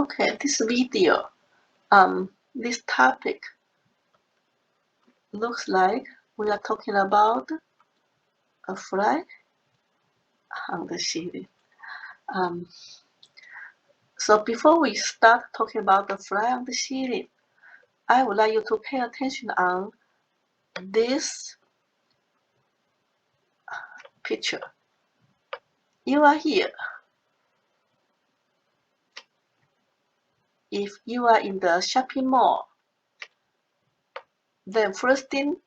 Okay, this video, this topic looks like we are talking about a fly on the ceiling. So before we start talking about the fly on the ceiling, I would like you to pay attention on this picture. You are here. If you are in the shopping mall, then first thing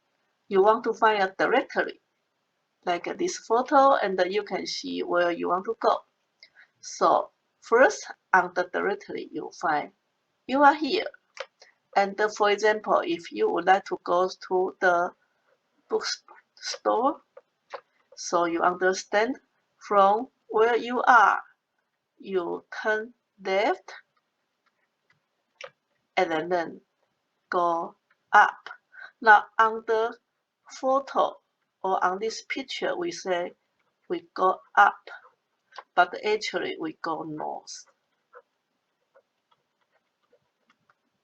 you want to find a directory, like this photo, and you can see where you want to go. So first on the directory you find you are here. And for example, if you would like to go to the bookstore, so you understand from where you are, you turn left and then go up. Now on the photo or on this picture, we say we go up, but actually we go north,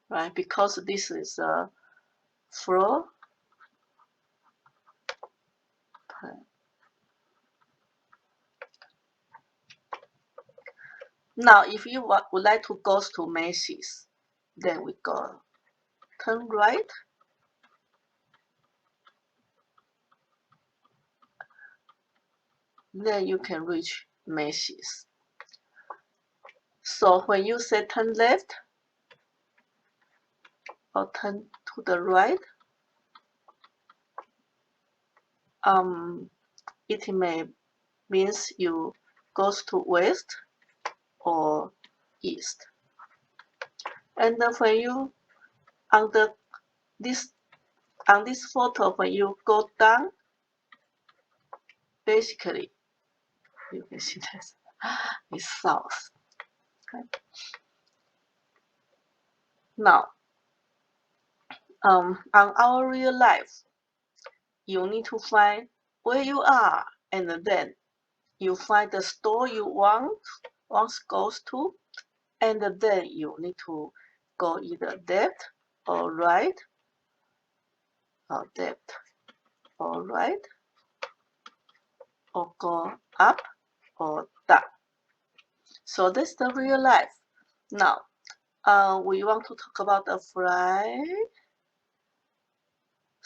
right? Because this is a floor plan. Now, if you would like to go to Macy's, then we go turn right. Then you can reach Macy's. So when you say turn left or turn to the right, it may means you goes to west or east. And when you on this photo, when you go down, basically you can see that it's south. Okay. Now, on our real life, you need to find where you are, and then you find the store you want goes to, and then you need to go either left or right, or left or right, or go up or down. So that's the real life. Now, we want to talk about the fly.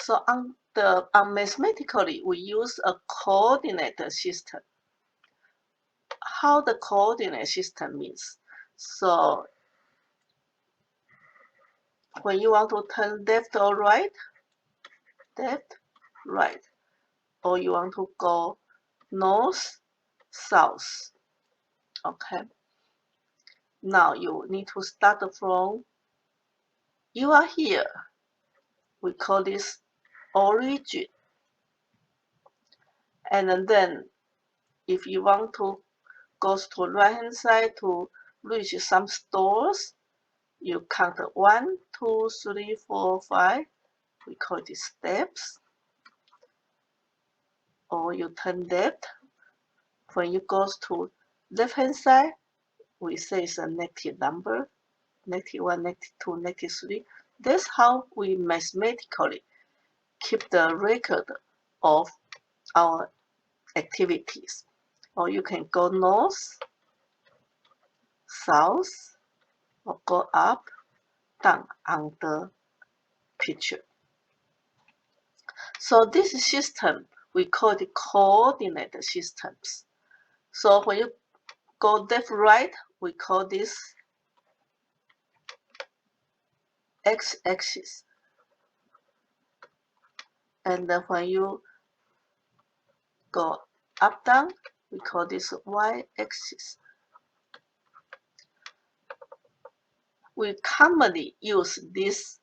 So on mathematically, we use a coordinate system. How the coordinate system means? So when you want to turn left or right, left, right, or you want to go north, south. Okay. Now you need to start from you are here. We call this origin. And then if you want to go to right hand side to reach some stores, you count 1, 2, 3, 4, 5. We call it steps. Or you turn left. When you go to left hand side, we say it's a negative number, -1, -2, -3. That's how we mathematically keep the record of our activities. Or you can go north, south, or go up, down on the picture. So this system, we call it coordinate systems. So when you go left, right, we call this x-axis. And then when you go up, down, we call this y-axis. We commonly use this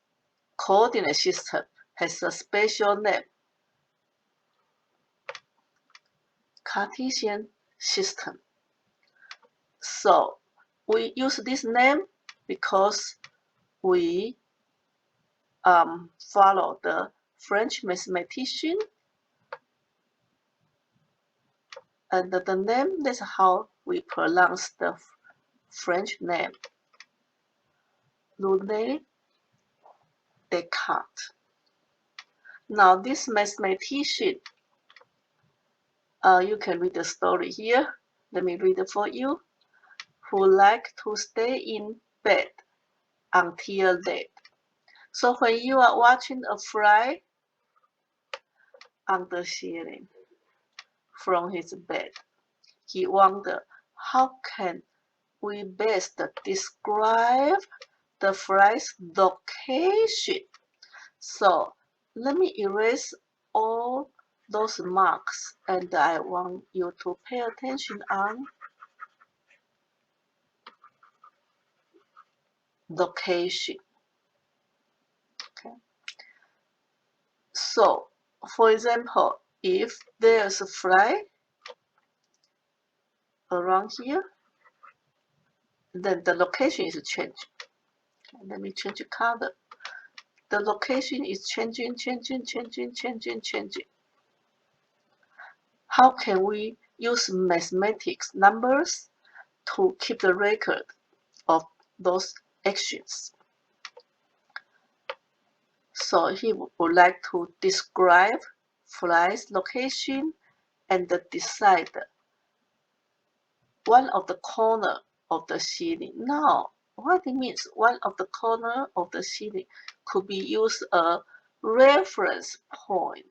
coordinate system has a special name, Cartesian system. So we use this name because we follow the French mathematician, and the name, that's how we pronounce the French name. Rene Descartes. Now this mathematician, you can read the story here. Let me read it for you. Who like to stay in bed until late. So when you are watching a fly on the ceiling from his bed, he wondered, how can we best describe the fly's location? So let me erase all those marks, and I want you to pay attention on location. Okay. So, for example, if there's a fly around here, then the location is changed. Let me change the color. The location is changing. How can we use mathematics numbers to keep the record of those actions? So he would like to describe fly's location and decide one of the corner of the ceiling. Now, what it means, one of the corner of the ceiling could be used a reference point.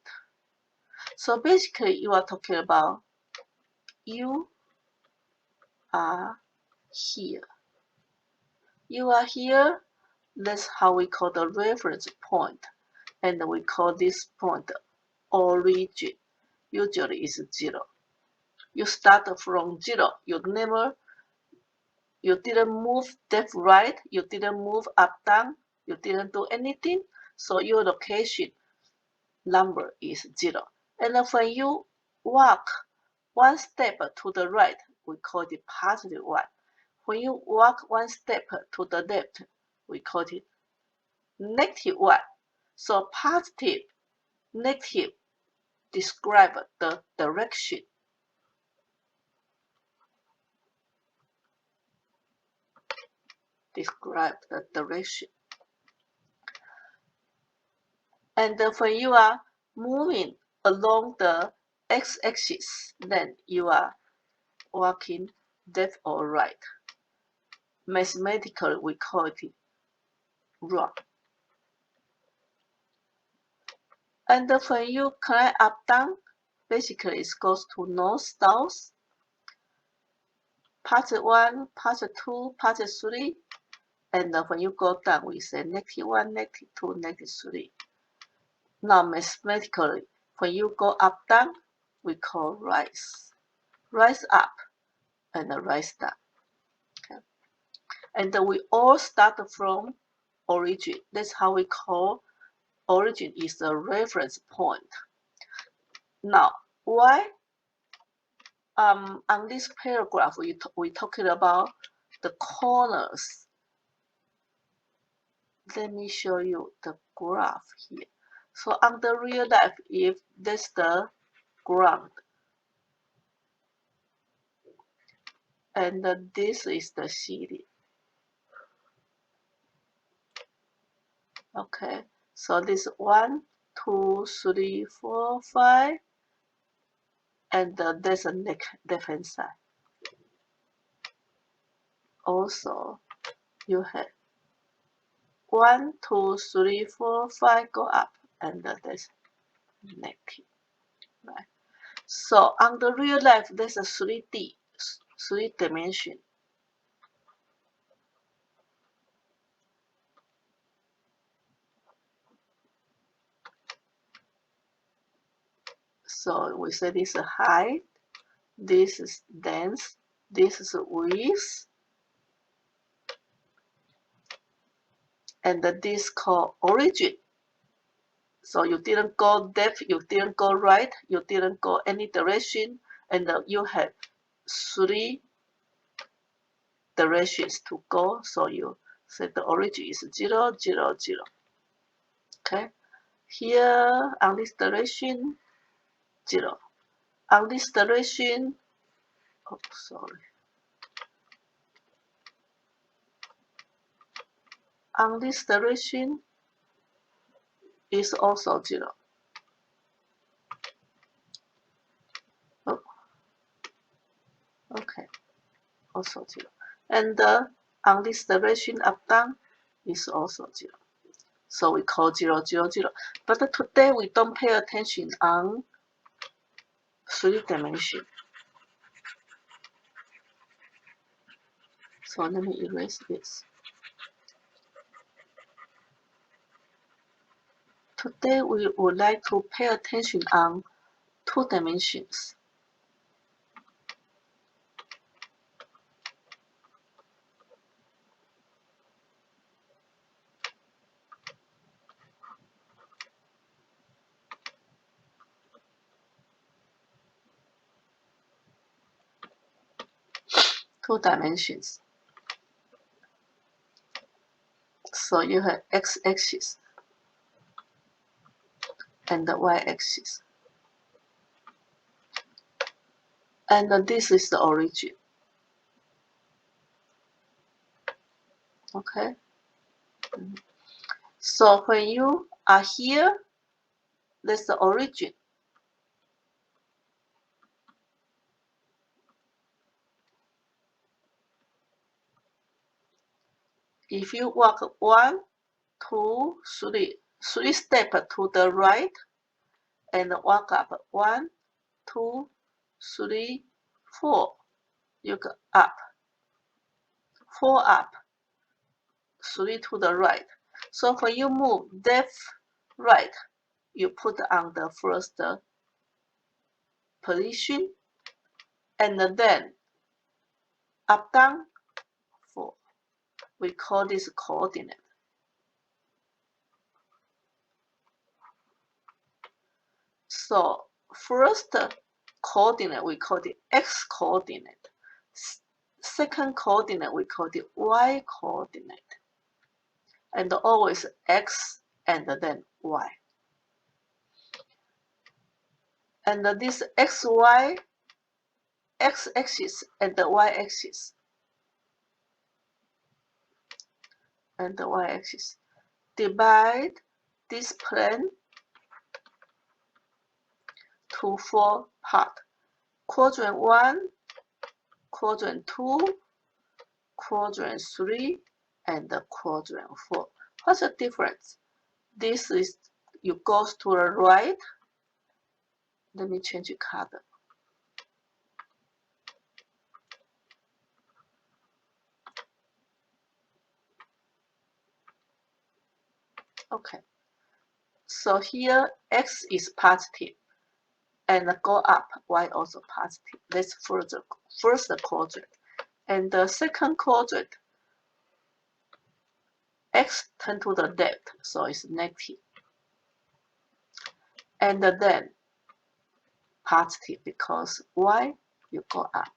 So basically, you are talking about you are here. You are here. That's how we call the reference point, and we call this point origin. Usually is 0. You start from 0. You didn't move left, right. You didn't move up, down. You didn't do anything. So your location number is 0. And when you walk one step to the right, we call it positive 1. When you walk one step to the left, we call it negative 1. So positive, negative describe the direction. Describe the direction. And when you are moving along the x-axis, then you are walking left or right. Mathematically, we call it wrong. And when you climb up, down, basically it goes to north, south, part 1, part 2, part 3. And when you go down, we say negative 1, negative 2, negative 3. Now, mathematically, when you go up, down, we call rise. Rise up and rise down. Okay. And we all start from origin. That's how we call origin is the reference point. Now, why on this paragraph we talking about the corners? Let me show you the graph here. So on the real life, if that's the ground, and this is the city. Okay, so this 1, 2, 3, 4, 5, and there's a left-hand side. Also, you have 1, 2, 3, 4, 5 go up, and there's negative, right? So on the real life, there's a 3D, 3 dimension. So we say this is height, this is length, this is width, and this called origin. So you didn't go left, you didn't go right, you didn't go any direction, and you have 3 directions to go. So you say the origin is 0, 0, 0. Okay, here on this direction, 0. On this direction, oh sorry. on this direction is also 0. Oh, okay, also 0. And on this direction up down is also 0. So we call 0, 0, 0. But today we don't pay attention on 3 dimension. So let me erase this. Today we would like to pay attention on 2 dimensions. So you have x-axis and the y-axis. And this is the origin. Okay? So when you are here, that's the origin. If you walk 1, 2, 3 steps to the right, and walk up 1, 2, 3, 4, you go up, 4 up, 3 to the right. So when you move left, right, you put on the first position, and then up, down, 4. We call this coordinate. So first coordinate we call the x coordinate. Second coordinate we call the y coordinate. And always x and then y. And this xy, x-axis and the y-axis. And the y-axis. Divide this plane to 4 parts. Quadrant 1, quadrant 2, quadrant 3, and the quadrant 4. What's the difference? This is, you go to the right. Let me change the color. Okay. So here x is positive, and go up, y also positive. That's for the first quadrant. And the second quadrant, x turn to the left, so it's negative. And then positive because y, you go up.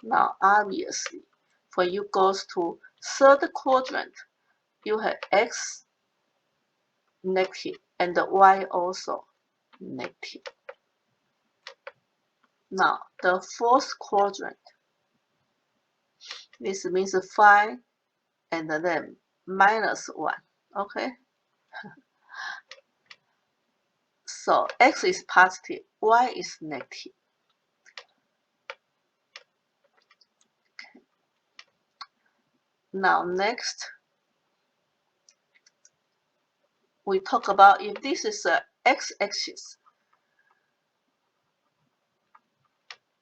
Now obviously, when you go to third quadrant, you have x negative and the y also negative. Now the fourth quadrant, this means 5 and then minus 1. Okay? So x is positive, y is negative. Okay. Now next, we talk about if this is a x-axis.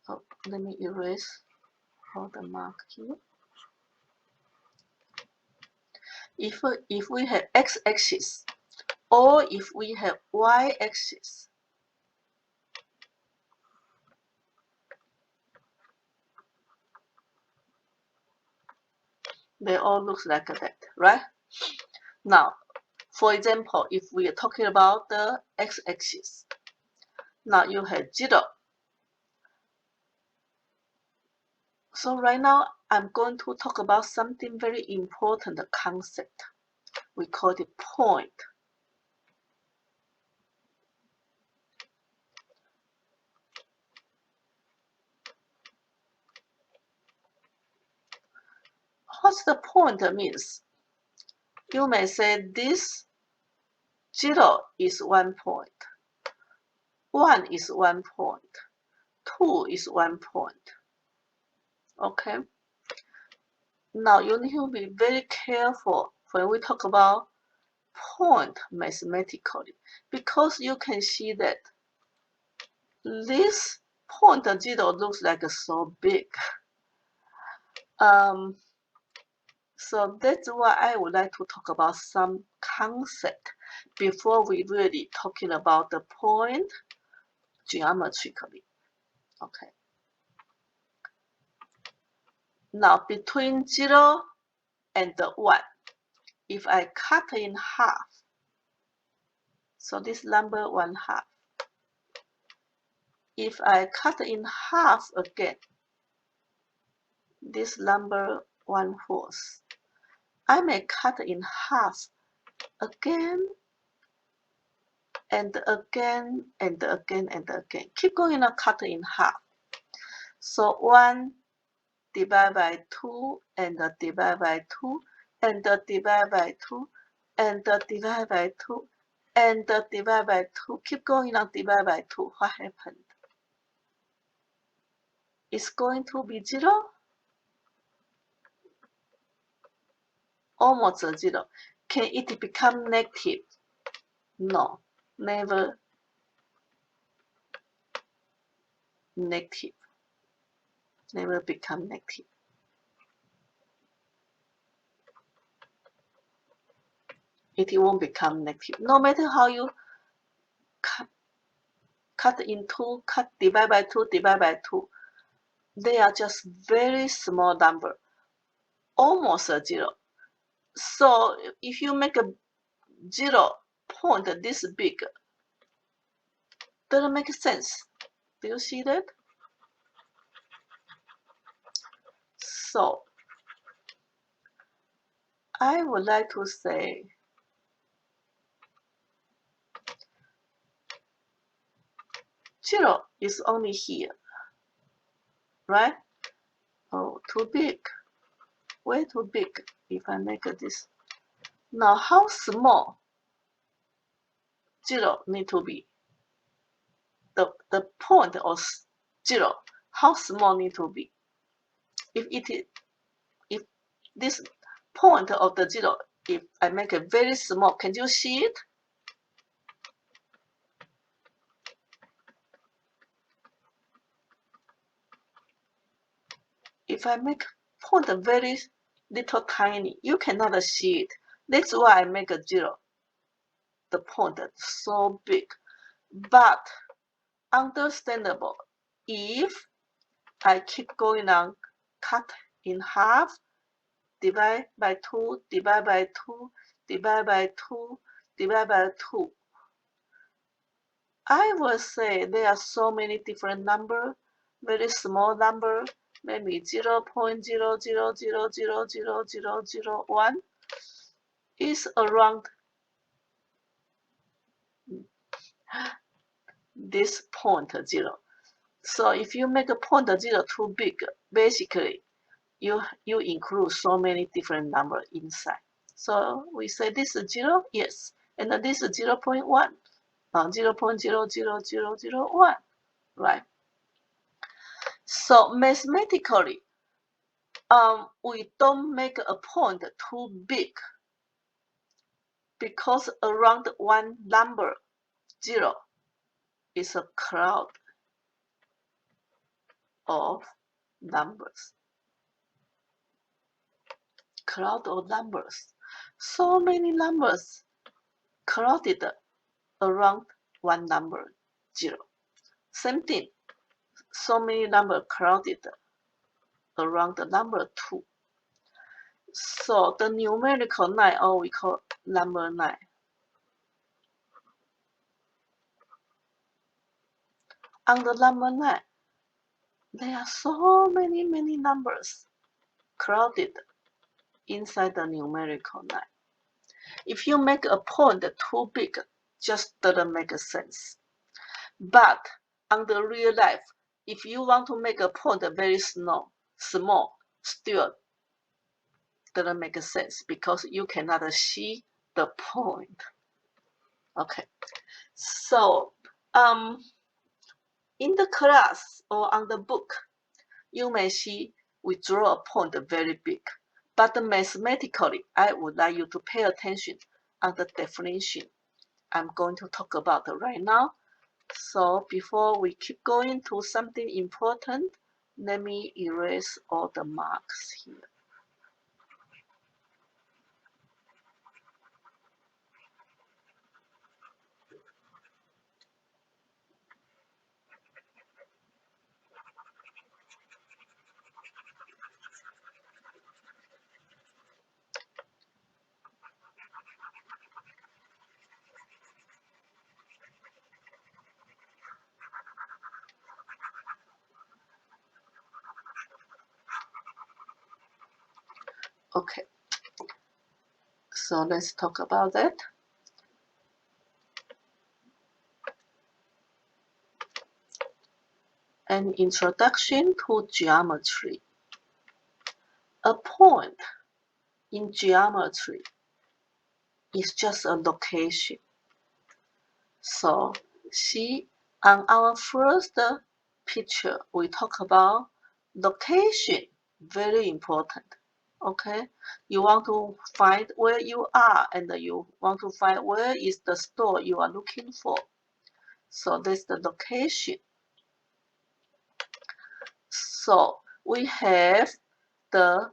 Oh, let me erase all the mark here. If we have x-axis or if we have y-axis, they all look like that, right? Now, for example, if we are talking about the x-axis, now you have 0. So right now, I'm going to talk about something very important concept. We call it point. What's the point means? You may say this 0 is 1 point, 1 is 1 point, 2 is 1 point. Okay? Now you need to be very careful when we talk about point mathematically, because you can see that this point 0 looks like so big. So that's why I would like to talk about some concept before we really talking about the point geometrically. Okay. Now between 0 and 1, if I cut in half, so this number 1/2. If I cut in half again, this number 1/4. I may cut in half again and again and again and again. Keep going on cut in half. So 1 divided by 2 and divided by 2 and divided by 2 and divided by 2 and divided by 2. Keep going on divided by 2. What happened? It's going to be 0? Almost 0. Can it become negative? No, never negative. Never become negative. It won't become negative. No matter how you cut in 2, divide by 2, divide by 2. They are just very small number, almost 0. So if you make a 0 point this big, doesn't make sense. Do you see that? So I would like to say zero is only here, right? Oh, too big, way too big if I make this. Now how small 0 need to be? The point of 0, how small need to be? If this point of the 0, if I make it very small, can you see it? If I make point very little tiny, you cannot see it. That's why I make a 0. The point so big. But understandable if I keep going on, cut in half, divide by 2, divide by 2, divide by 2, divide by 2. I will say there are so many different numbers, very small number, maybe 0.000000001 is around this point 0. So if you make a point 0 too big, basically you include so many different numbers inside. So we say this is 0, yes, and then this is 0.1, 0.00001, right? So mathematically, we don't make a point too big because around one number, 0, is a cloud of numbers. Cloud of numbers. So many numbers crowded around one number, 0. Same thing, so many numbers crowded around the number 2. So the numerical 9, or we call number 9. On the number 9, there are so many numbers crowded inside the numerical 9. If you make a point too big, just doesn't make sense. But on the real life, if you want to make a point very small, still doesn't make sense because you cannot see the point. Okay, so in the class or on the book, you may see we draw a point very big, but mathematically, I would like you to pay attention on the definition I'm going to talk about right now. So before we keep going to something important, let me erase all the marks here. Okay, so let's talk about that. An introduction to geometry. A point in geometry is just a location. So see, on our first picture, we talk about location, very important. Okay, you want to find where you are and you want to find where is the store you are looking for. So that's the location. So we have a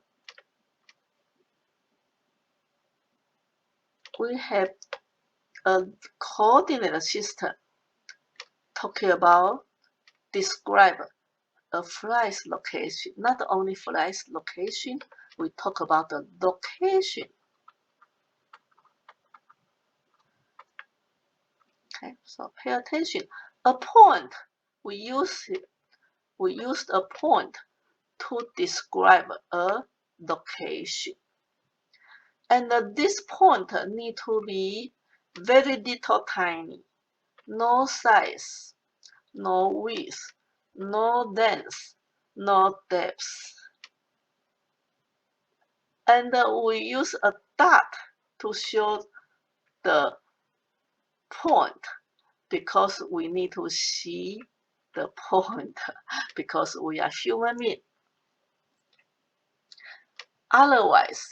coordinate system talking about describe a flight's location. Not only flight's location, we talk about the location. Okay, so pay attention. A point, we used a point to describe a location. And this point need to be very little tiny, no size, no width, no length, no depth. And we use a dot to show the point because we need to see the point because we are human beings. Otherwise,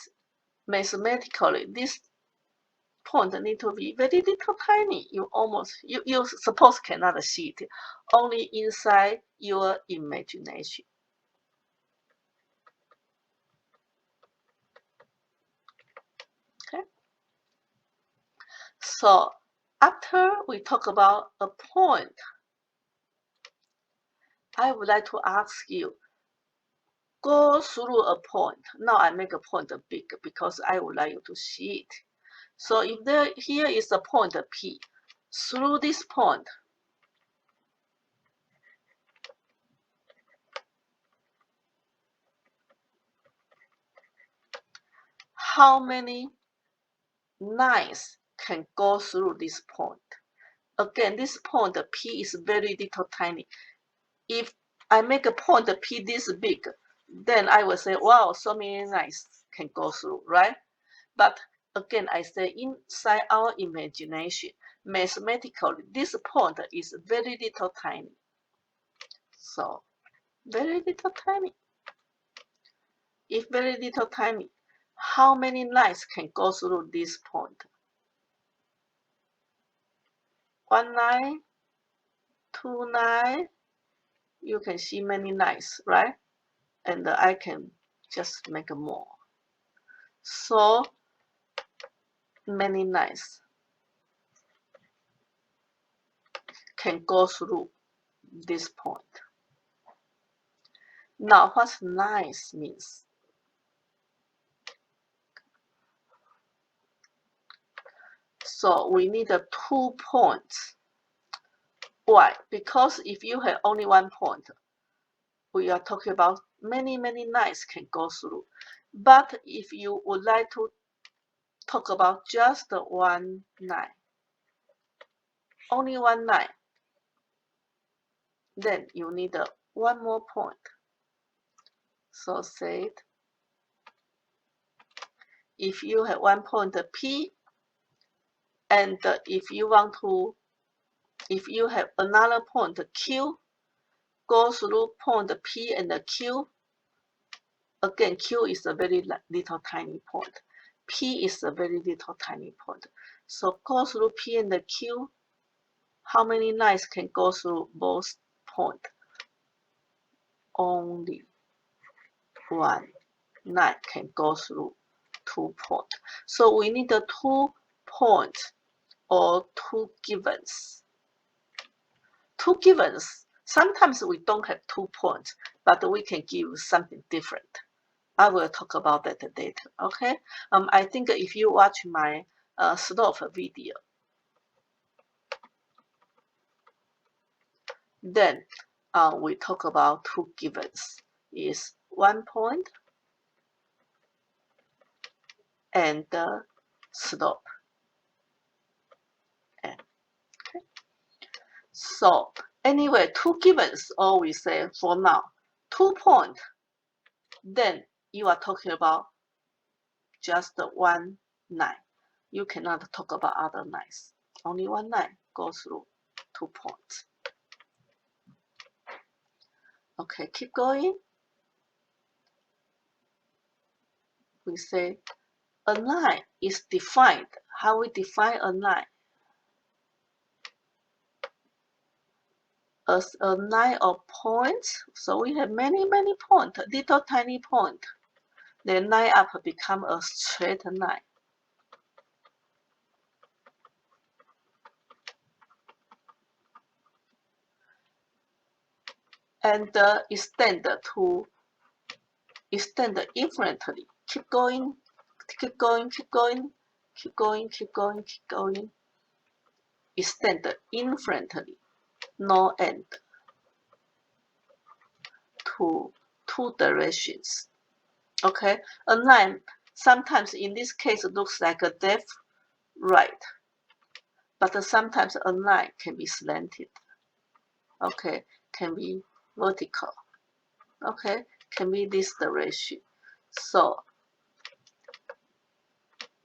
mathematically, this point need to be very little tiny. You suppose cannot see it, only inside your imagination. Okay. So after we talk about a point, I would like to ask you, go through a point. Now I make a point big because I would like you to see it. So if here is a point P, through this point, how many lines can go through this point? Again, this point P is very little tiny. If I make a point P this big, then I will say, wow, so many lines can go through, right? But again, I say inside our imagination, mathematically, this point is very little tiny. So, very little tiny. If very little tiny, how many lines can go through this point? One line, two lines, you can see many lines, right? And I can just make more. So many lines can go through this point. Now, what lines means? So we need 2 points. Why? Because if you have only 1 point, we are talking about many lines can go through. But if you would like to talk about just 1 line, only 1 line, then you need 1 more point. So say it. if you have one point P, and if you have another point Q, go through point P and Q. Again, Q is a very little tiny point. P is a very little tiny point. So go through P and Q. How many lines can go through both points? Only one line can go through 2 points. So we need the 2 points or 2 givens. 2 givens. Sometimes we don't have 2 points, but we can give something different. I will talk about that later. Okay. I think if you watch my slope video, then we talk about 2 givens. Is 1 point and the slope. Okay. So anyway, 2 givens, or we say for now 2 points. Then you are talking about just 1 line. You cannot talk about other lines. Only 1 line goes through 2 points. Okay, keep going. We say a line is defined. How we define a line? As a line of points. So we have many points, little tiny points. They line up become a straight line. And extend infinitely. Keep going, keep going, keep going, keep going, keep going, keep going. Extend infinitely, no end, to 2 directions. Okay, a line sometimes in this case looks like a left, right, but sometimes a line can be slanted. Okay, can be vertical. Okay, can be this direction. So,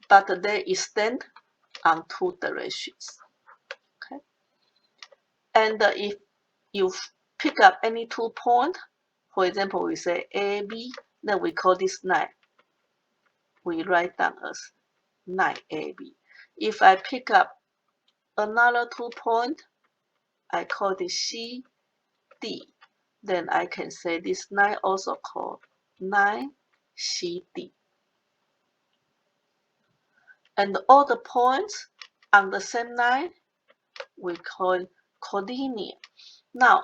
but they extend on 2 directions. Okay, and if you pick up any 2 points, for example, we say A, B, then we call this line. We write down as line AB. If I pick up another 2 points, I call this C, D. Then I can say this line also called line CD. And all the points on the same line, we call collinear. Now,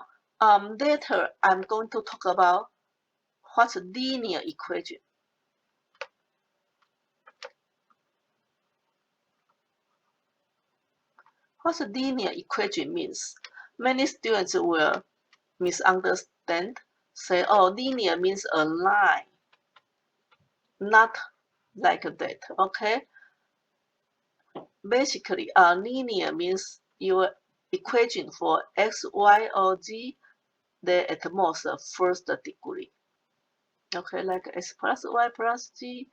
later I'm going to talk about what's a linear equation. What a linear equation means? Many students will misunderstand, say, oh, linear means a line. Not like that, okay? Basically, linear means your equation for x, y, or z, they're at most first degree. Okay, like x plus y plus z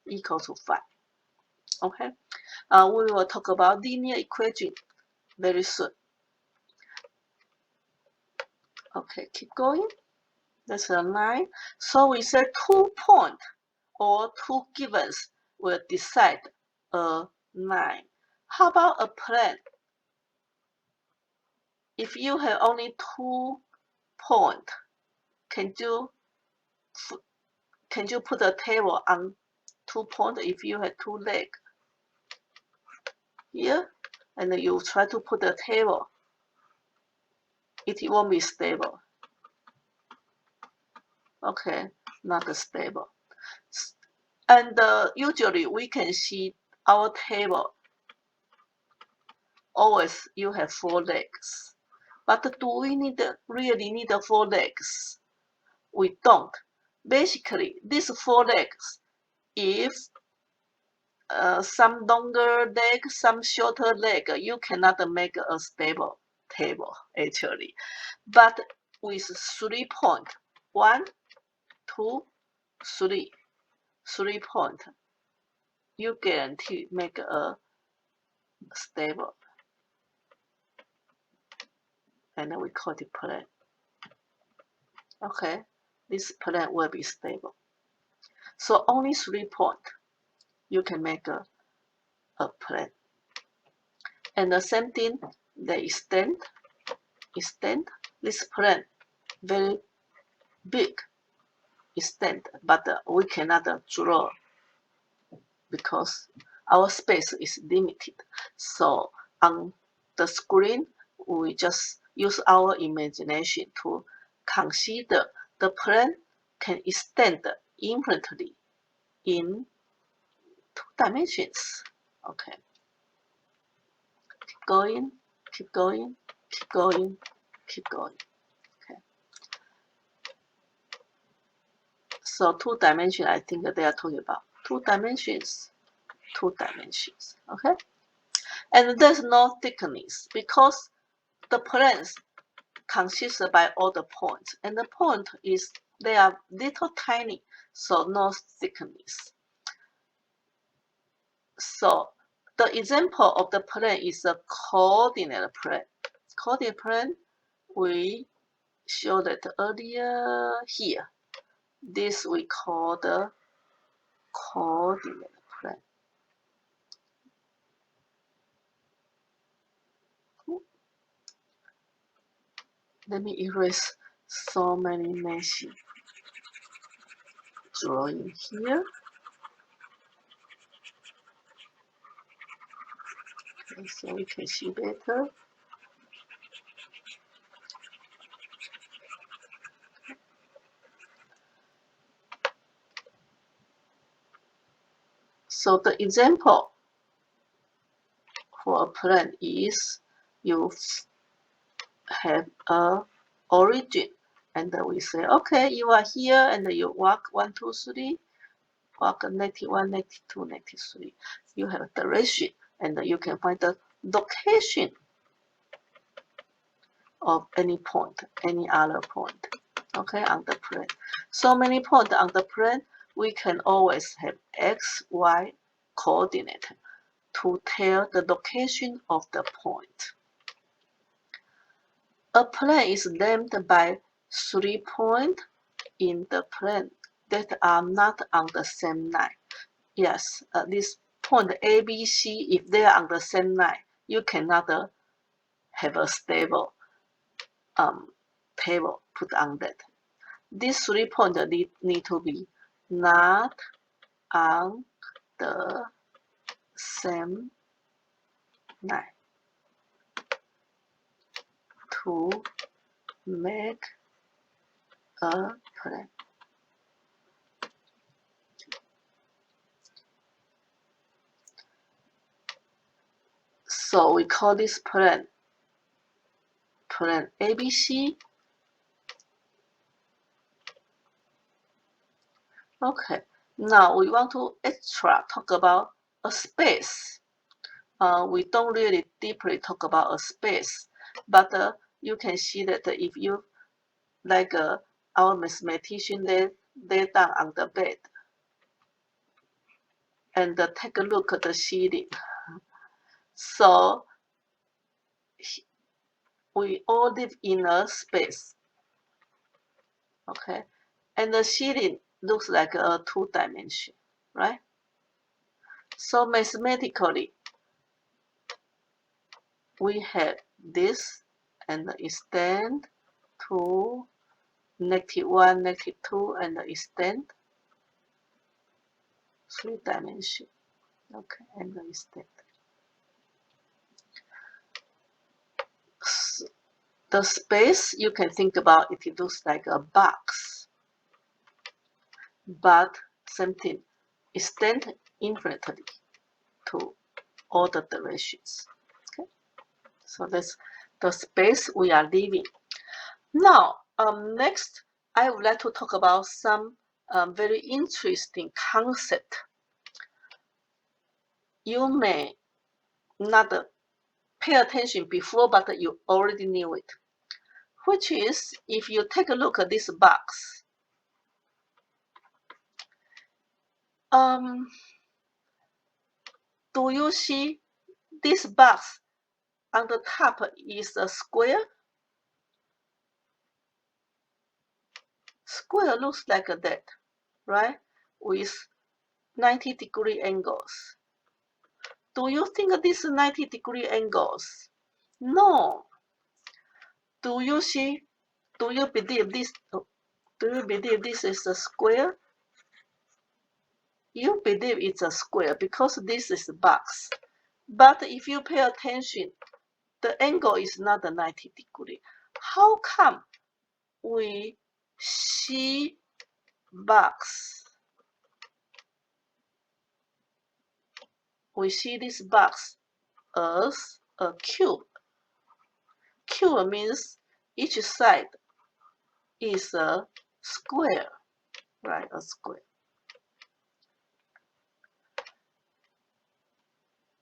equals to 5. Okay, we will talk about linear equation very soon. Okay, keep going. That's a line. So we said 2 points or 2 givens will decide a line. How about a plane? If you have only 2 points, can you put a table on 2 points if you have 2 legs? Here, and you try to put a table, it won't be stable. Okay, not stable. And usually we can see our table always you have 4 legs. But do we really need 4 legs? We don't. Basically, these 4 legs, if some longer leg, some shorter leg, you cannot make a stable table actually. But with 3 points, 1, 2, 3, 3 points, you guarantee make a stable, and then we call it plane. Okay, this plane will be stable. So only 3 points you can make a plane. And the same thing, they extend this plane very big, extend, but we cannot draw because our space is limited. So on the screen, we just use our imagination to consider the plane can extend infinitely in 2 dimensions. Okay. Keep going, keep going, keep going, keep going. Okay. So 2 dimensions, I think they are talking about 2 dimensions, 2 dimensions. Okay. And there's no thickness because the planes consist by all the points, and the point is they are little tiny, so no thickness. So the example of the plane is a coordinate plane. Coordinate plane, we showed it earlier here. This we call the coordinate plane. Let me erase so many messy drawing here. Okay, so we can see better. So the example for a plane is you have a origin, and we say, okay, you are here, and you walk 1, 2, 3, walk -1, -2, -3. You have a direction, and you can find the location of any point, any other point, okay, on the plane. So many points on the plane, we can always have x, y coordinate to tell the location of the point. A plane is named by 3 points in the plane that are not on the same line. Yes, this point A, B, C, if they are on the same line, you cannot have a stable table put on that. These 3 points need to be not on the same line to make a plane. So we call this plane ABC. Okay, now we want to extra talk about a space. We don't really deeply talk about a space, but you can see that if you, like our mathematician, they down on the bed and take a look at the ceiling. So we all live in a space, okay? And the ceiling looks like a 2 dimension, right? So mathematically, we have this and extend to -1, -2, and extend 3 dimension. Okay, and extend. The space, you can think about it looks like a box, but same thing, extend infinitely to all the directions. Okay, so that's the space we are living. Now, next, I would like to talk about some very interesting concept. You may not pay attention before, but you already knew it, which is if you take a look at this box, Do you see this box on the top is a square? Square looks like that, right? With 90-degree angles. Do you think this is 90-degree angles? No. Do you see? Do you believe this? Do you believe this is a square? You believe it's a square because this is a box. But if you pay attention, the angle is not a 90 degree. How come we see box? We see this box as a cube. Cube means each side is a square, right? A square.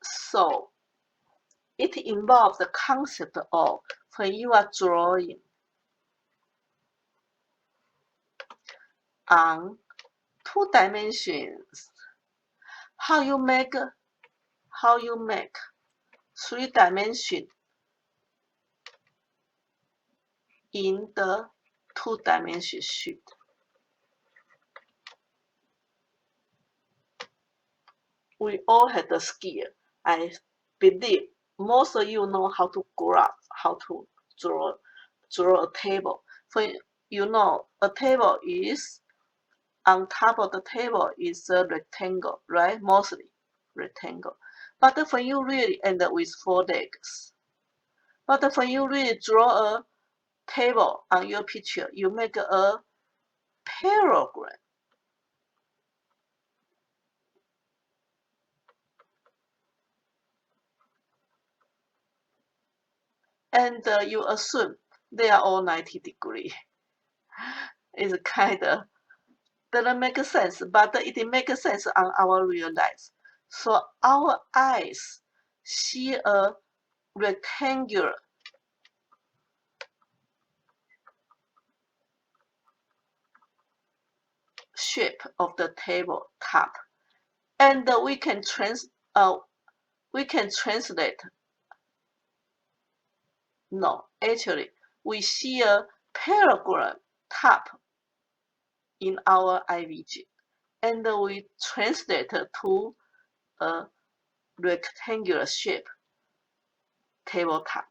So it involves the concept of when you are drawing on 2 dimensions, how you make 3 dimension in the 2 dimension sheet. We all had the skill. I believe most of you know how to graph, how to draw a table. When you know a table is on top of the table is a rectangle, right? Mostly rectangle. But when you really end up with 4 legs, but when you really draw a table on your picture, you make a parallelogram. And you assume they are all 90 degree. It's kind of doesn't make sense, but it makes sense on our real life. So our eyes see a rectangular shape of the table top, and we can translate. No, actually, we see a parallelogram top in our IVG, and we translate to a rectangular shape tabletop.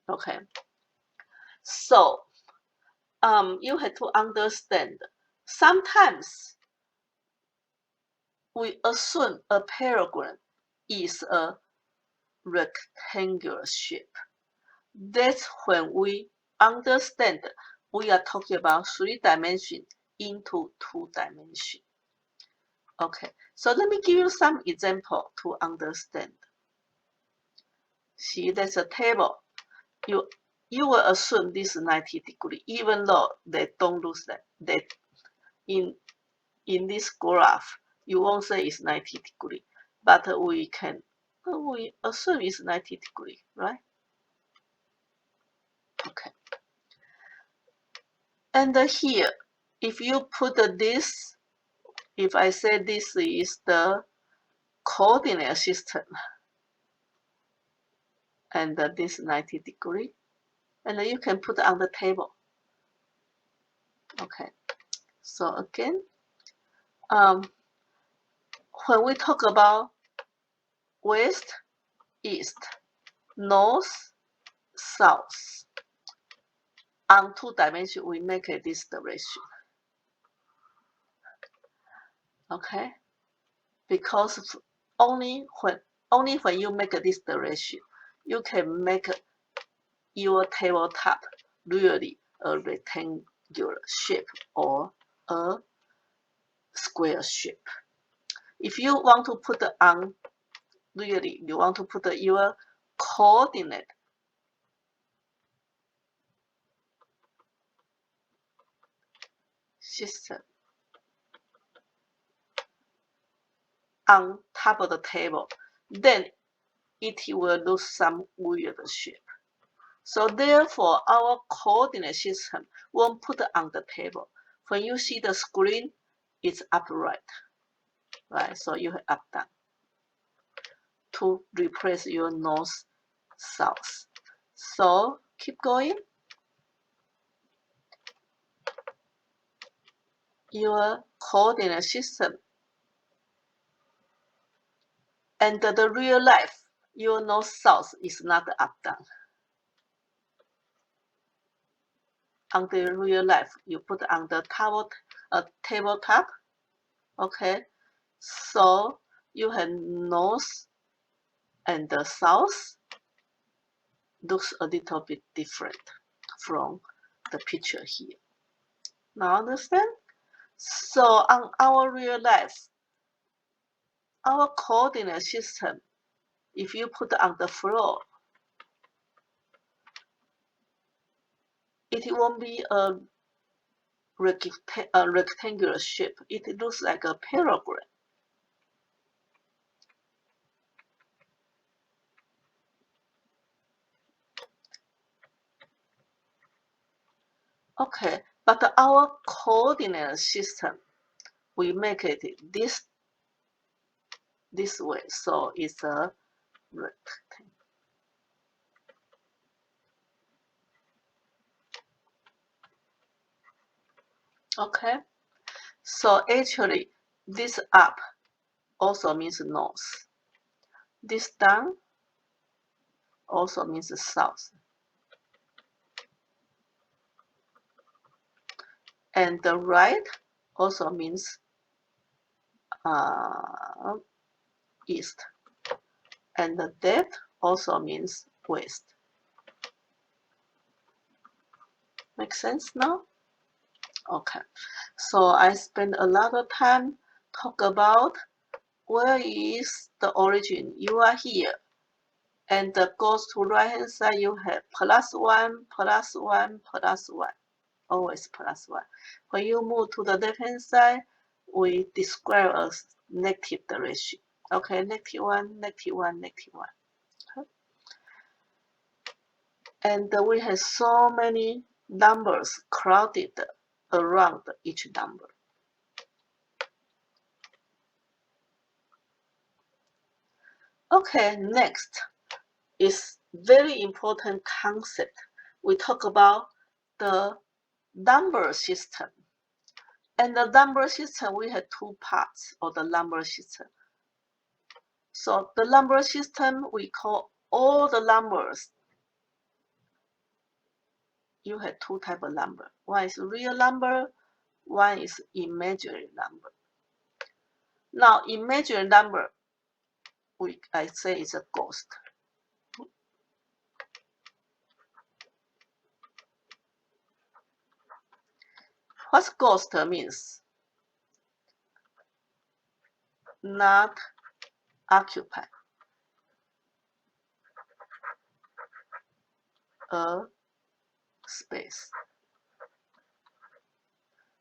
Okay, so you have to understand. Sometimes we assume a parallelogram is a rectangular shape. That's when we understand we are talking about 3 dimensions into 2 dimensions. Okay, so let me give you some example to understand. See, there's a table. You will assume this is 90 degree, even though they don't look that in this graph, you won't say it's 90 degree, but we assume it's 90 degree, right? Okay. And here, if you put this, if I say this is the coordinate system, and this 90 degree, and you can put on the table. Okay. So again, when we talk about west, east, north, south, on 2 dimensions, we make this direction. Okay, because only when you make this direction, you can make your tabletop really a rectangular shape or a square shape. If you want to put on really, you want to put your coordinate system on top of the table, then it will look some weird shape. So therefore, our coordinate system won't put on the table. When you see the screen, it's upright, right? So you have up down. to replace your north, south. So keep going. Your coordinate system and the real life, your north, south is not up, down. On the real life, you put on the tabletop. Okay, so you have north and the south. Looks a little bit different from the picture here. Now understand? So on our real life, our coordinate system, if you put on the floor, it won't be a rectangular shape. It looks like a parallelogram. Okay, but our coordinate system, we make it this way, so it's a rectangle. Okay, so actually this up also means north. This down also means south. And the right also means east. And the depth also means west. Make sense now? Okay. So I spend a lot of time talk about where is the origin. You are here. And goes to right hand side, you have +1, +1, +1. Always +1. When you move to the left hand side, we describe as negative direction. Okay, -1, -1, -1. Okay. And we have so many numbers crowded around each number. Okay, next is very important concept. We talk about the number system. And the number system, we have two parts of the number system. So the number system, we call all the numbers. You have two types of number. One is real number, one is imaginary number. Now, imaginary number, I say it's a ghost. What ghost means? Not occupy a space.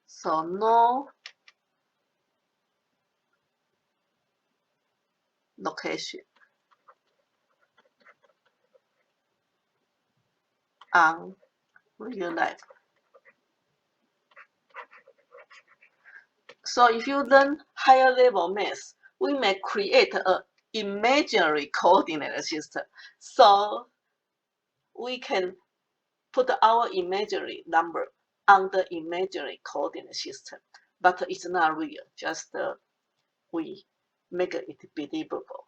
So no location on real life. So if you learn higher level math, we may create an imaginary coordinate system. So we can put our imaginary number on the imaginary coordinate system. But it's not real, just we make it believable.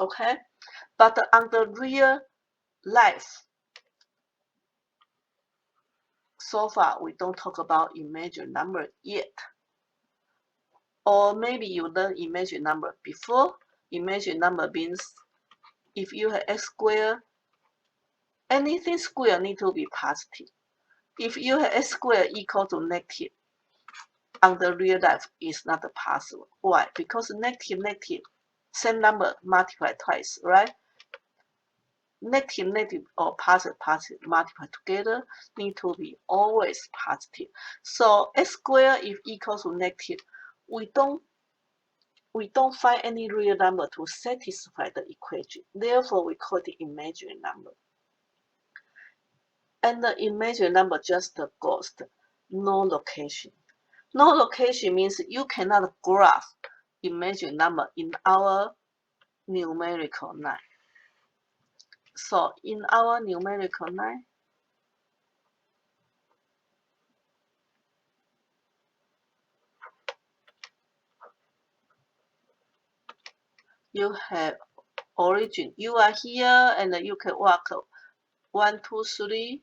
Okay? But on the real life, so far we don't talk about imaginary number yet. Or maybe you learn imaginary number before. Imaginary number means if you have x squared, anything square need to be positive. If you have x squared equal to negative, on the real life is not possible. Why? Because negative, same number multiply twice, right? Negative or positive multiply together need to be always positive. So x squared if equal to negative, we don't find any real number to satisfy the equation. Therefore, we call it imaginary number. And the imaginary number just a ghost, no location. No location means you cannot graph imaginary number in our numerical 9. So in our numerical 9, you have origin. You are here and you can walk 1, 2, 3.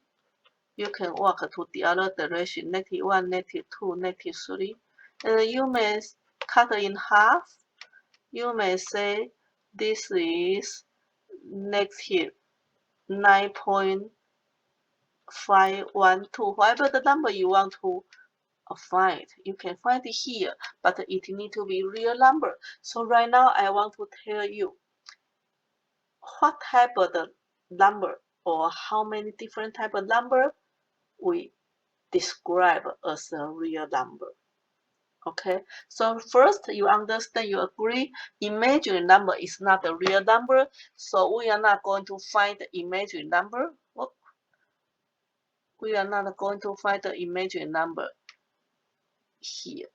You can walk to the other direction, -1, -2, -3. And you may cut in half. You may say this is -9.512. Whatever the number you want to find, you can find it here, but it need to be real number. So right now I want to tell you what type of the number or how many different type of number we describe as a real number. Okay, so first you understand, you agree, imaginary number is not a real number, so we are not going to find the imaginary number. We are not going to find the imaginary number here.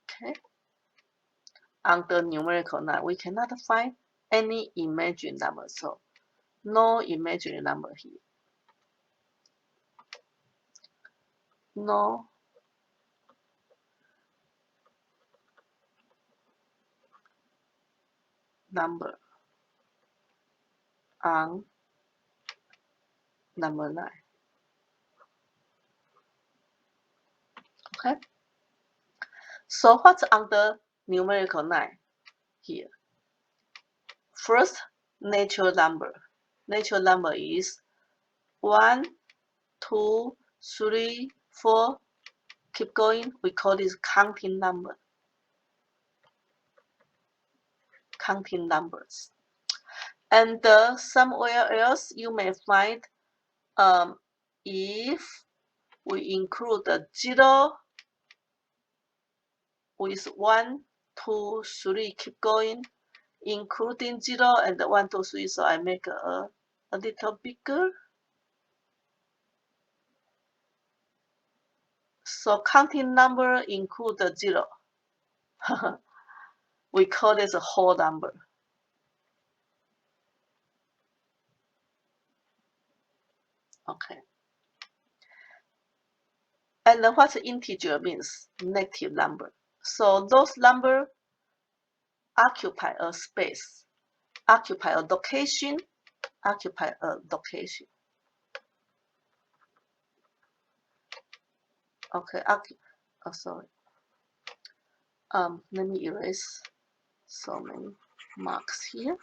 Okay, under numerical 9, we cannot find any imaginary number, so no imaginary number here. No number on number 9. Okay, so what's under numerical 9 here? First, natural number. Natural number is 1, 2, 3, 4. Keep going. We call this counting number. Counting numbers. And somewhere else you may find if we include the 0 with 1, 2, 3, keep going, including 0 and 1, 2, 3. So I make a little bigger. So counting number include the 0. We call this a whole number. Okay. And what integer means? Negative number. So those numbers occupy a space, occupy a location, occupy a location. Okay, sorry. Let me erase so many marks here.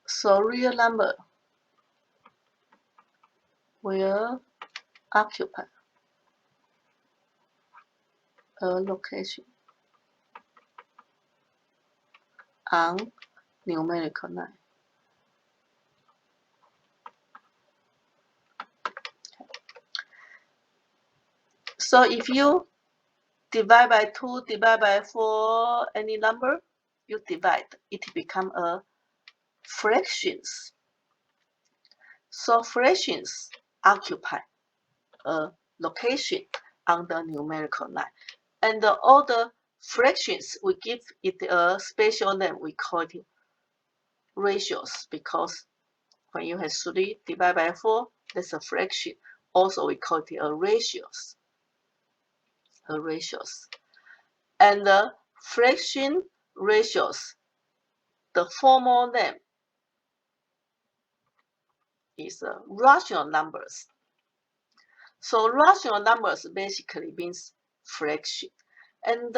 So real number will occupy a location on numerical 9. So if you divide by 2, divide by 4, any number, you divide, it become a fractions. So fractions occupy a location on the numerical 9. And all the fractions, we give it a special name. We call it ratios, because when you have 3 divided by 4, that's a fraction. Also, we call it a ratios. A ratios. And the fraction ratios, the formal name is rational numbers. So rational numbers basically means fraction. And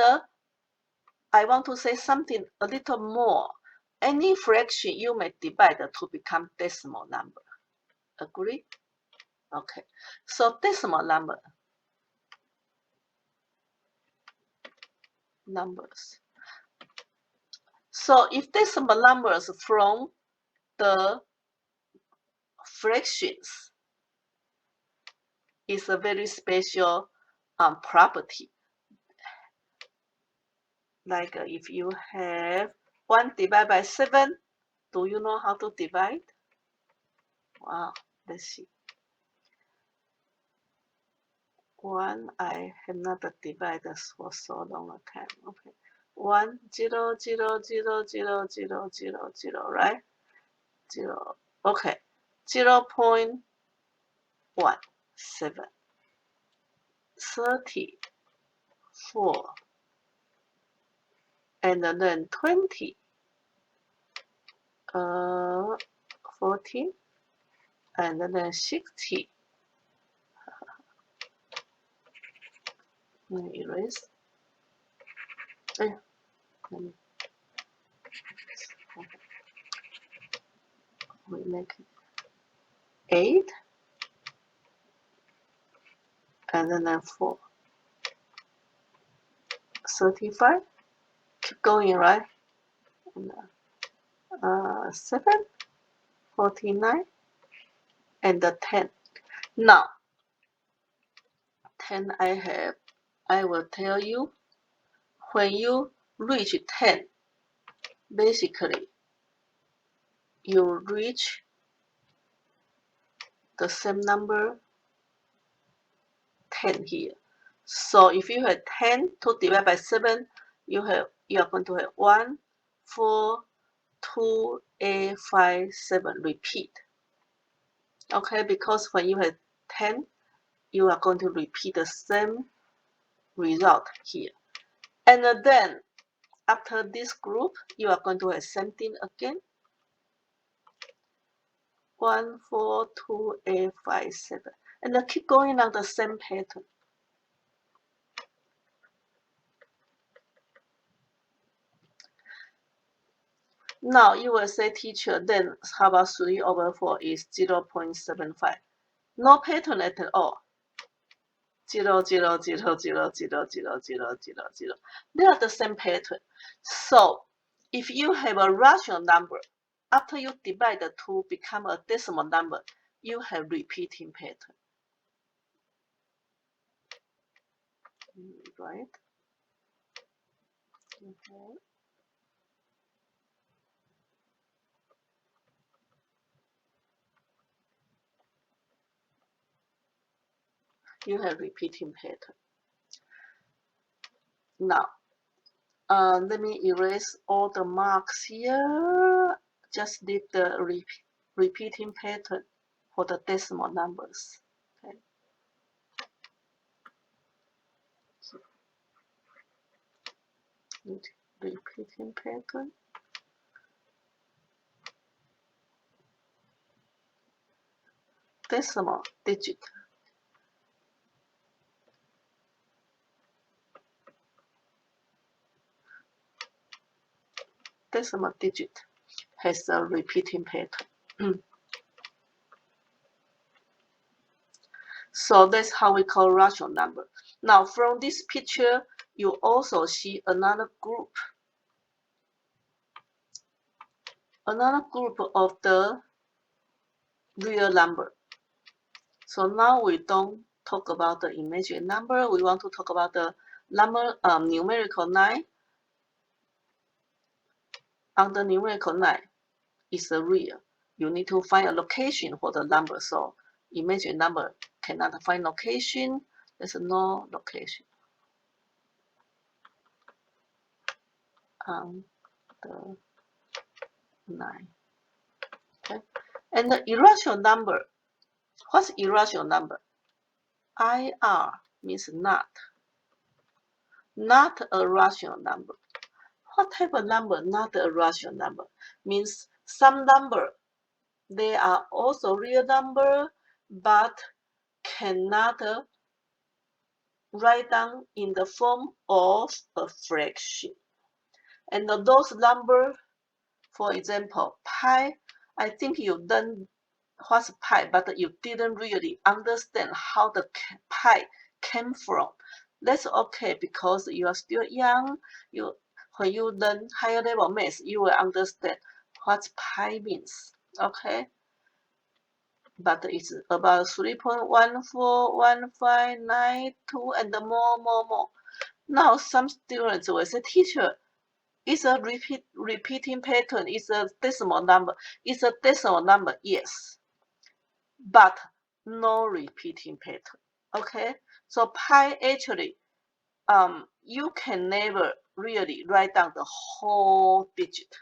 I want to say something a little more. Any fraction you may divide to become decimal number. Agree? Okay. So decimal numbers. So if decimal numbers from the fractions is a very special property. Like if you have 1 divided by 7, do you know how to divide? Wow, Let's see. 1, I have not divided for so long a time. Okay. 1, 0, 0, 0, 0, 0, 0, 0, right? 0. Okay. 0.17. 34. And then 20. 40. And then 60. Let me erase. Let me we make it 8. And then 4. 35. Keep going, right? And, 7. 49. And 10. Now, 10 I will tell you, when you reach 10, basically, you reach the same number 10 here. So if you have 10 to divide by 7, you are going to have 1, 4, 2, 8, 5, 7. Repeat. Okay, because when you have 10, you are going to repeat the same result here. And then after this group, you are going to have same thing again. 1, 4, 2, 8, 5, 7. And then keep going on the same pattern. Now you will say, teacher, then how about 3 over 4 is 0.75? No pattern at all. 0, 0, 0, 0, 0, 0, 0, 0, 0. They are the same pattern. So if you have a rational number, after you divide the two become a decimal number, you have repeating pattern. Right? Okay. You have repeating pattern. Now, let me erase all the marks here. Just leave the repeating pattern for the decimal numbers. Okay. So, repeating pattern. Decimal digit. Decimal digit has a repeating pattern. So that's how we call rational number. Now from this picture, you also see another group of the real number. So now we don't talk about the imaginary number. We want to talk about the number numerical 9. On the numerical 9 is a real. You need to find a location for the number. So imaginary number cannot find location. There's no location on the 9. Okay. And the irrational number. What's irrational number? IR means not. Not a rational number. What type of number? Not a rational number. Means some number, they are also real number, but cannot write down in the form of a fraction. And those numbers, for example, pi, I think you done what's pi, but you didn't really understand how the pi came from. That's okay because you are still young. When you learn higher level math, you will understand what pi means. Okay? But it's about 3.141592 and more. Now some students will say, teacher, it's a repeating pattern. It's a decimal number. It's a decimal number. Yes. but no repeating pattern. Okay, so pi actually, you can never really write down the whole digit.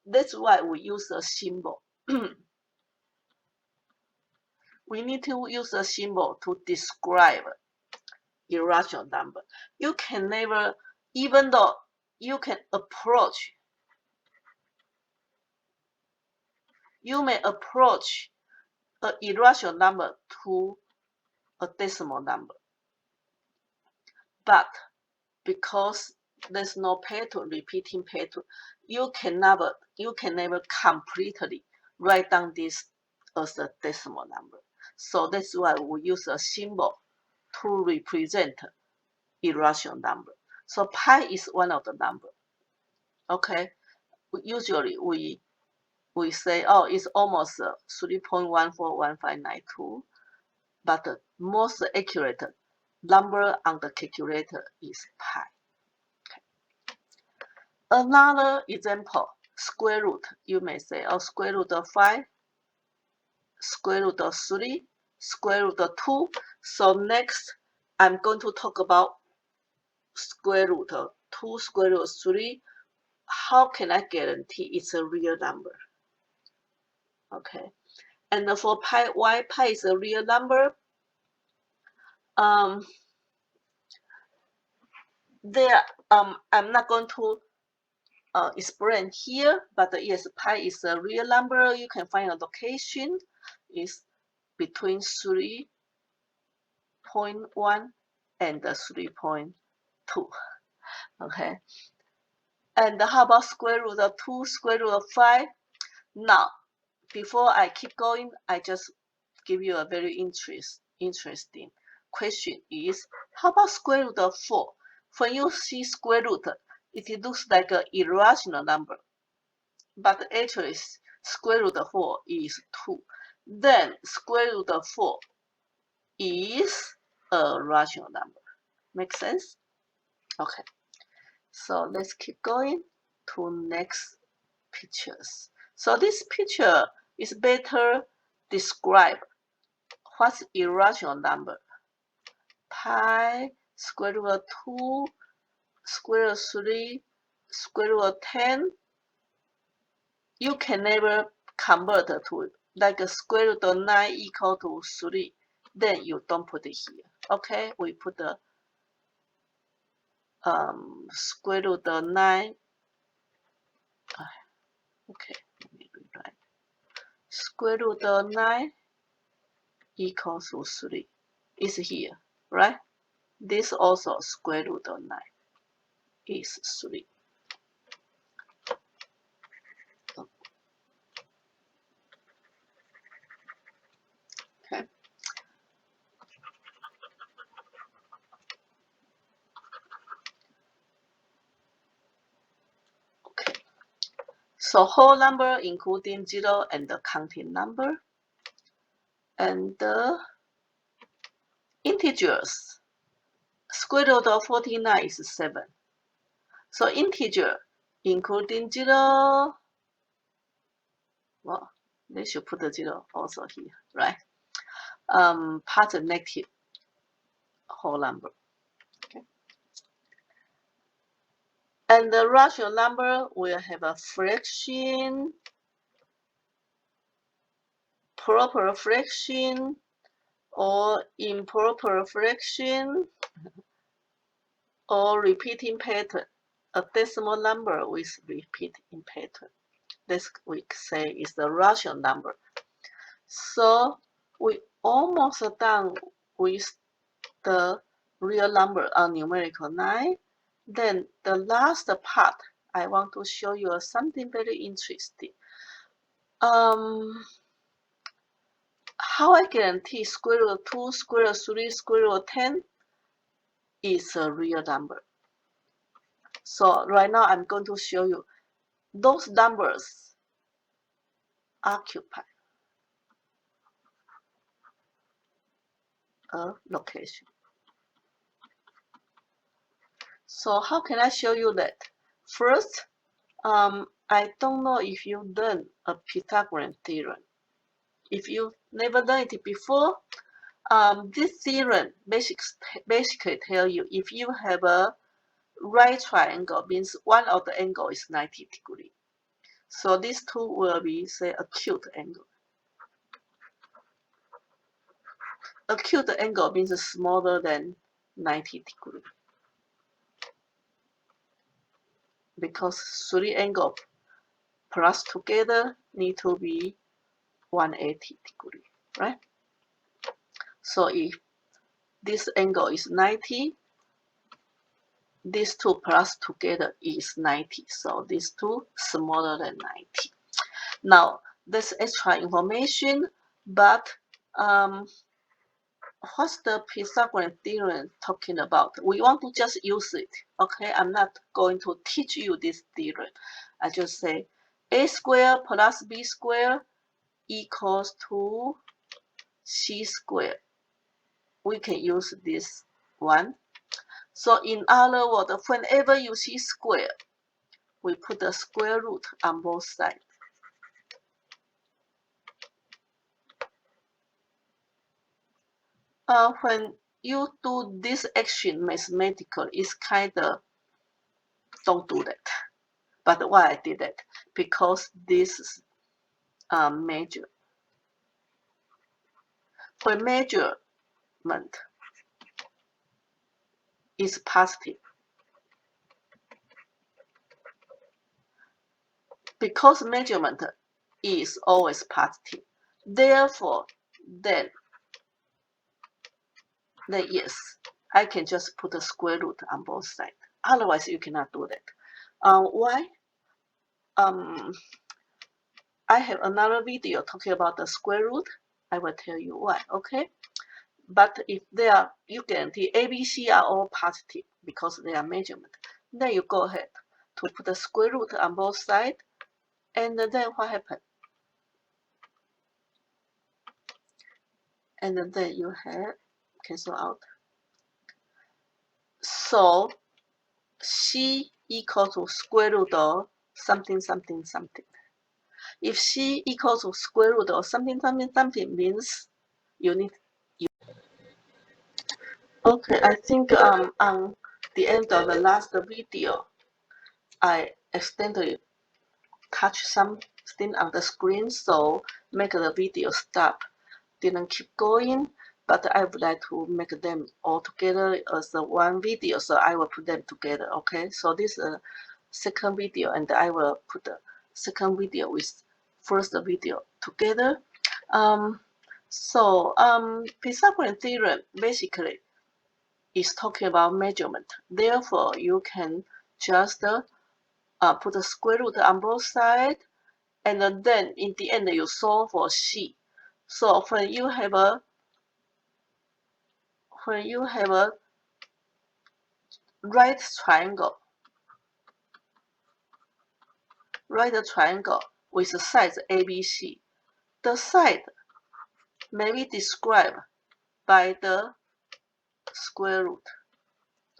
That's why we use a symbol. We need to use a symbol to describe irrational number. You can never, even though you can approach, you may approach an irrational number to a decimal number, but because there's no pattern, repeating pattern, you can never completely write down this as a decimal number. So that's why we use a symbol to represent irrational number. So pi is one of the number. Okay, usually we say, oh, it's almost 3.141592, but the most accurate number on the calculator is pi. Another example, square root. You may say, oh, square root of 5, square root of 3, square root of 2. So next, I'm going to talk about square root of 2, square root of 3. How can I guarantee it's a real number? Okay. And for pi, why pi is a real number? I'm not going to explain here, but yes, pi is a real number. You can find a location is between 3.1 and 3.2. Okay. And how about square root of 2, square root of 5? Now, before I keep going, I just give you a very interesting question is, how about square root of 4? When you see square root, it looks like an irrational number, but actually square root of 4 is 2. Then square root of 4 is a rational number. Make sense? Okay. So let's keep going to next pictures. So this picture is better describe what's irrational number. Pi, square root of 2, square root of 3, square root of 10. You can never convert to like a square root of 9 equal to 3. Then you don't put it here. Okay, we put the square root of 9. Okay, let me rewrite. Square root of 9 equals to 3 is here, right? This also square root of 9 is 3. Okay. Okay. So whole number including 0 and the counting number. And the integers. Square root of 49 is 7. So integer including 0. Well, they should put the 0 also here, right? Positive, negative whole number. Okay. And the rational number will have a fraction, proper fraction, or improper fraction, or repeating pattern. A decimal number with repeating pattern. This we say is the rational number. So we almost done with the real number on numerical 9. Then the last part, I want to show you something very interesting. How I guarantee square root of 2, square root of 3, square root of 10 is a real number. So right now I'm going to show you those numbers occupy a location. So how can I show you that? First, I don't know if you learned a Pythagorean theorem. If you never done it before, this theorem basically tell you if you have a right triangle, means one of the angle is 90 degrees. So these two will be, say, acute angle. Acute angle means smaller than 90 degrees. Because three angles plus together need to be 180 degrees, right? So if this angle is 90, these two plus together is 90. So these two smaller than 90. Now, there's extra information, but what's the Pythagorean theorem talking about? We want to just use it, okay? I'm not going to teach you this theorem. I just say a squared plus b squared equals to c squared. We can use this one. So in other words, whenever you see square, we put the square root on both sides. When you do this action mathematically, it's kind of don't do that. But why I did that? Because this is measure. When measurement is positive, because measurement is always positive, therefore, then yes, I can just put a square root on both sides. Otherwise, you cannot do that. Why? I have another video talking about the square root. I will tell you why, okay? But if they are, you guarantee A, B, C are all positive because they are measurement. Then you go ahead to put the square root on both sides, and then what happened? And then you have cancel out. So C equals to square root of something, something, something. If C equals to square root of something, something, something means you need. Okay, I think on the end of the last video, I accidentally touched something on the screen, so make the video stop. Didn't keep going, but I would like to make them all together as one video, so I will put them together. Okay, so this is a second video, and I will put the second video with first video together. Pythagorean theorem basically is talking about measurement. Therefore, you can just put a square root on both sides, and then in the end you solve for C. So when you have a right triangle with the sides ABC, the side may be described by the square root.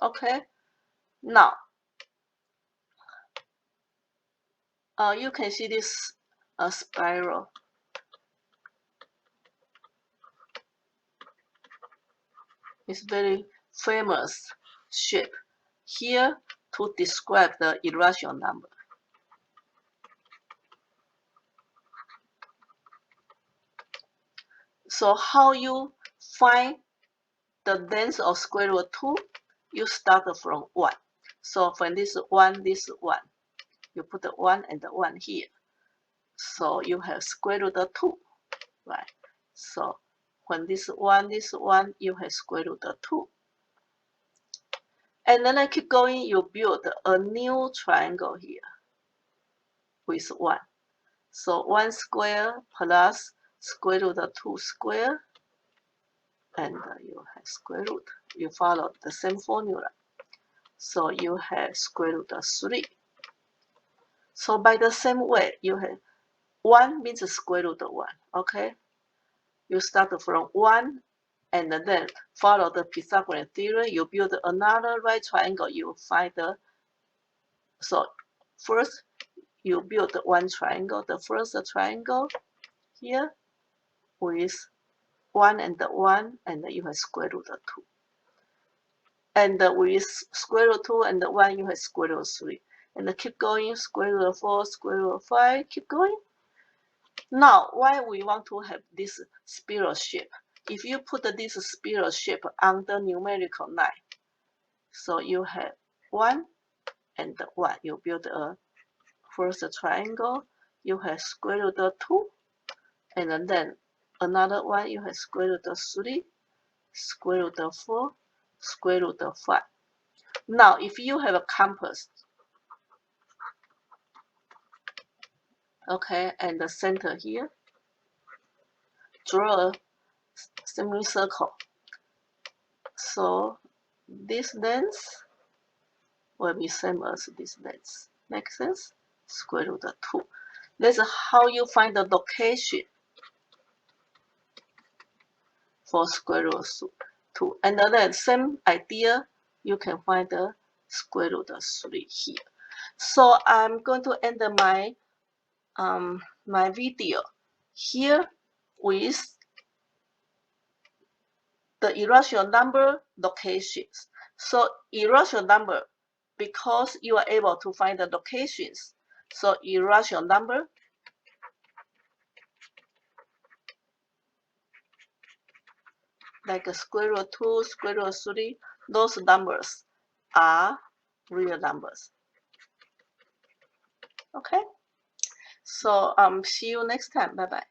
Okay, now you can see this spiral. It's very famous shape here to describe the irrational number. So how you find the length of square root 2? You start from 1. So when this 1, this 1, you put the 1 and the 1 here. So you have square root of 2, right? So when this 1, you have square root of 2. And then I keep going, you build a new triangle here with 1. So 1 square plus square root of 2 square, and you have square root. You follow the same formula. So you have square root of 3. So by the same way, you have 1 means square root of 1, okay? You start from 1 and then follow the Pythagorean theorem. You build another right triangle. You find so first you build one triangle, the first triangle here, with 1 and 1, and you have square root of 2. And with square root of 2 and 1, you have square root of 3. And keep going, square root of 4, square root of 5, keep going. Now, why we want to have this spiral shape? If you put this spiral shape under numerical 9, so you have 1 and 1. You build a first triangle, you have square root of 2, and then another one, you have square root of 3, square root of 4, square root of 5. Now, if you have a compass, okay, and the center here, draw a semicircle. So this length will be same as this length. Make sense? Square root of 2. That's how you find the location for square root of 2. And then same idea, you can find the square root of 3 here. So I'm going to end my my video here with the irrational number locations. So irrational number, because you are able to find the locations. So irrational number like a square root of 2, square root of 3, those numbers are real numbers. Okay? So see you next time. Bye-bye.